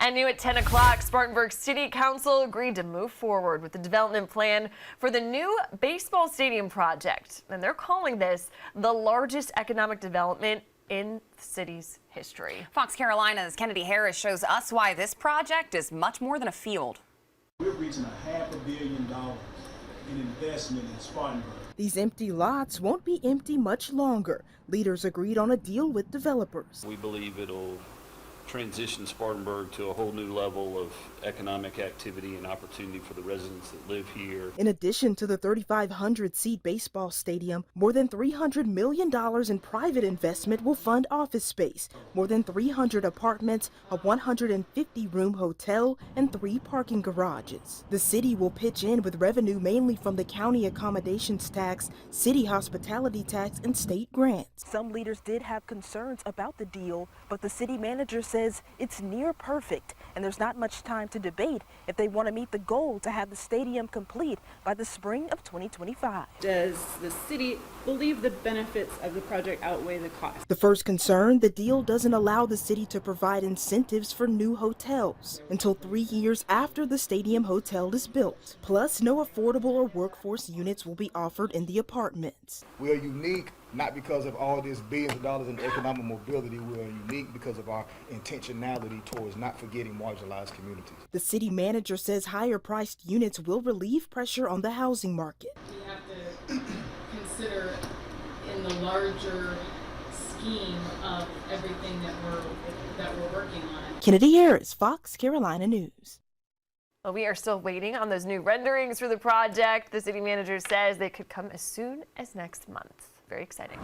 And new at 10 o'clock, Spartanburg City Council agreed to move forward with the development plan for the new baseball stadium project. And they're calling this the largest economic development in the city's history. Fox Carolina's Kennedy Harris shows us why this project is much more than a field. We're reaching $500 million in investment in Spartanburg. These empty lots won't be empty much longer. Leaders agreed on a deal with developers. We believe it'll transition Spartanburg to a whole new level of economic activity and opportunity for the residents that live here. In addition to the 3,500-seat baseball stadium, more than $300 million in private investment will fund office space, more than 300 apartments, a 150-room hotel, and 3 parking garages. The city will pitch in with revenue mainly from the county accommodations tax, city hospitality tax, and state grants. Some leaders did have concerns about the deal, but the city manager says it's near perfect, and there's not much time to debate if they want to meet the goal to have the stadium complete by the spring of 2025. Does the city believe the benefits of the project outweigh the cost? The first concern, the deal doesn't allow the city to provide incentives for new hotels until 3 years after the stadium hotel is built. Plus, no affordable or workforce units will be offered in the apartments. We are unique not because of all this billions of dollars in economic mobility. We are unique because of our intentionality towards not forgetting marginalized communities. The city manager says higher priced units will relieve pressure on the housing market. We have to consider in the larger scheme of everything that we're working on. Kennedy Harris, Fox Carolina News. Well, we are still waiting on those new renderings for the project. The city manager says they could come as soon as next month. Very exciting.